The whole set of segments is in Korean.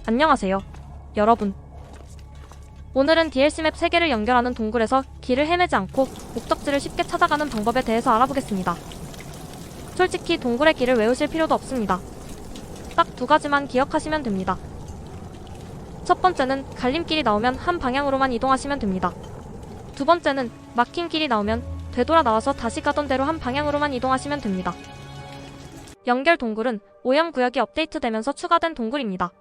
안녕하세요, 여러분. 오늘은 DLC 맵 3개를 연결하는 동굴에서 길을 헤매지 않고 목적지를 쉽게 찾아가는 방법에 대해서 알아보겠습니다. 솔직히 동굴의 길을 외우실 필요도 없습니다. 딱 2가지만 기억하시면 됩니다. 첫 번째는 갈림길이 나오면 한 방향으로만 이동하시면 됩니다. 두 번째는 막힌 길이 나오면 되돌아 나와서 다시 가던 대로 한 방향으로만 이동하시면 됩니다. 연결 동굴은 오염구역이 업데이트되면서 추가된 동굴입니다.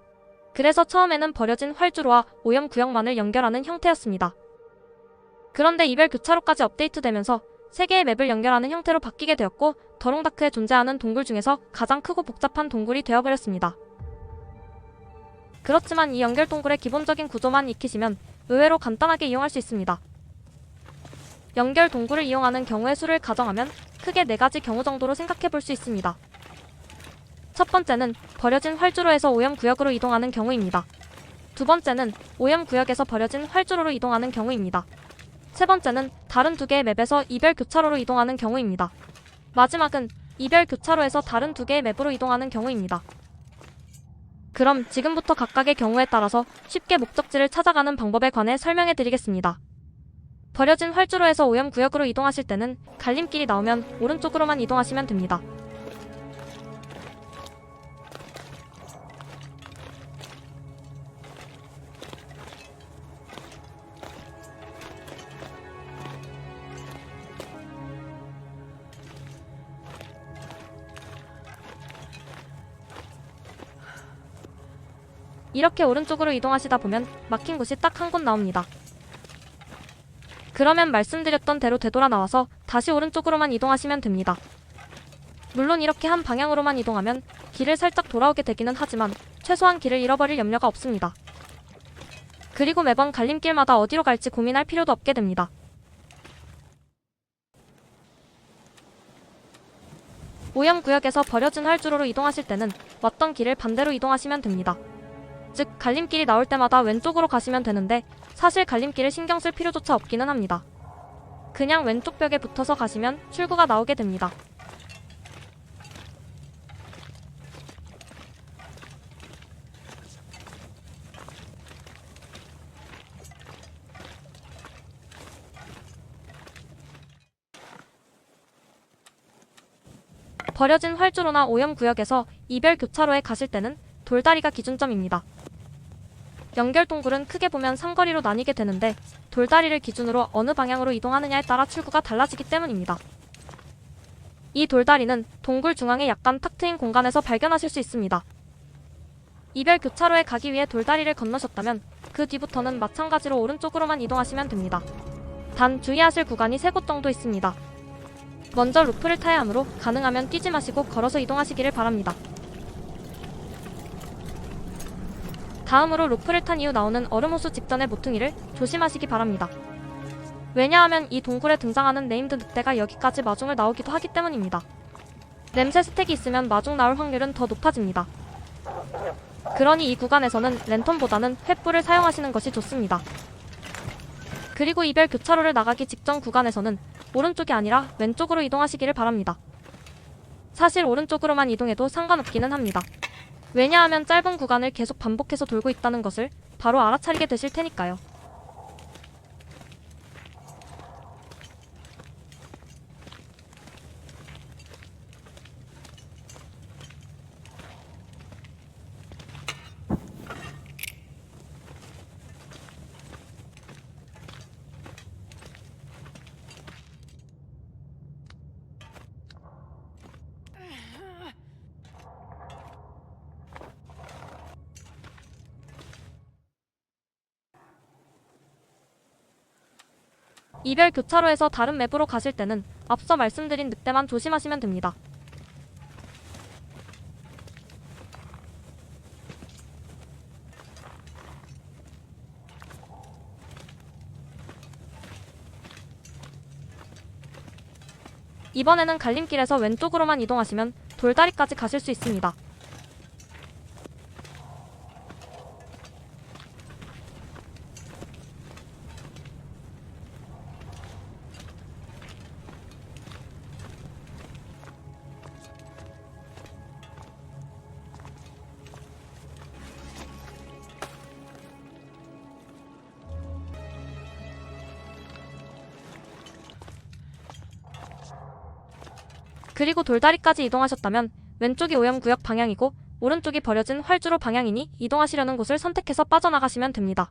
그래서 처음에는 버려진 활주로와 오염구역만을 연결하는 형태였습니다. 그런데 이별 교차로까지 업데이트되면서 3개의 맵을 연결하는 형태로 바뀌게 되었고, 더롱다크에 존재하는 동굴 중에서 가장 크고 복잡한 동굴이 되어버렸습니다. 그렇지만 이 연결 동굴의 기본적인 구조만 익히시면 의외로 간단하게 이용할 수 있습니다. 연결 동굴을 이용하는 경우의 수를 가정하면 크게 4가지 경우 정도로 생각해 볼 수 있습니다. 첫 번째는 버려진 활주로에서 오염구역으로 이동하는 경우입니다. 두 번째는 오염구역에서 버려진 활주로로 이동하는 경우입니다. 세 번째는 다른 2개의 맵에서 이별 교차로로 이동하는 경우입니다. 마지막은 이별 교차로에서 다른 2개의 맵으로 이동하는 경우입니다. 그럼 지금부터 각각의 경우에 따라서 쉽게 목적지를 찾아가는 방법에 관해 설명해 드리겠습니다. 버려진 활주로에서 오염구역으로 이동하실 때는 갈림길이 나오면 오른쪽으로만 이동하시면 됩니다. 이렇게 오른쪽으로 이동하시다 보면 막힌 곳이 딱 한 곳 나옵니다. 그러면 말씀드렸던 대로 되돌아 나와서 다시 오른쪽으로만 이동하시면 됩니다. 물론 이렇게 한 방향으로만 이동하면 길을 살짝 돌아오게 되기는 하지만 최소한 길을 잃어버릴 염려가 없습니다. 그리고 매번 갈림길마다 어디로 갈지 고민할 필요도 없게 됩니다. 오염구역에서 버려진 활주로로 이동하실 때는 왔던 길을 반대로 이동하시면 됩니다. 즉, 갈림길이 나올 때마다 왼쪽으로 가시면 되는데 사실 갈림길을 신경 쓸 필요조차 없기는 합니다. 그냥 왼쪽 벽에 붙어서 가시면 출구가 나오게 됩니다. 버려진 활주로나 오염구역에서 이별 교차로에 가실 때는 돌다리가 기준점입니다. 연결 동굴은 크게 보면 3거리로 나뉘게 되는데 돌다리를 기준으로 어느 방향으로 이동하느냐에 따라 출구가 달라지기 때문입니다. 이 돌다리는 동굴 중앙에 약간 탁 트인 공간에서 발견하실 수 있습니다. 이별 교차로에 가기 위해 돌다리를 건너셨다면 그 뒤부터는 마찬가지로 오른쪽으로만 이동하시면 됩니다. 단 주의하실 구간이 3곳 정도 있습니다. 먼저 루프를 타야 하므로 가능하면 뛰지 마시고 걸어서 이동하시기를 바랍니다. 다음으로 루프를 탄 이후 나오는 얼음호수 직전의 모퉁이를 조심하시기 바랍니다. 왜냐하면 이 동굴에 등장하는 네임드 늑대가 여기까지 마중을 나오기도 하기 때문입니다. 냄새 스택이 있으면 마중 나올 확률은 더 높아집니다. 그러니 이 구간에서는 랜턴보다는 횃불을 사용하시는 것이 좋습니다. 그리고 이별 교차로를 나가기 직전 구간에서는 오른쪽이 아니라 왼쪽으로 이동하시기를 바랍니다. 사실 오른쪽으로만 이동해도 상관없기는 합니다. 왜냐하면 짧은 구간을 계속 반복해서 돌고 있다는 것을 바로 알아차리게 되실 테니까요. 이별 교차로에서 다른 맵으로 가실 때는 앞서 말씀드린 늑대만 조심하시면 됩니다. 이번에는 갈림길에서 왼쪽으로만 이동하시면 돌다리까지 가실 수 있습니다. 그리고 돌다리까지 이동하셨다면 왼쪽이 오염구역 방향이고 오른쪽이 버려진 활주로 방향이니 이동하시려는 곳을 선택해서 빠져나가시면 됩니다.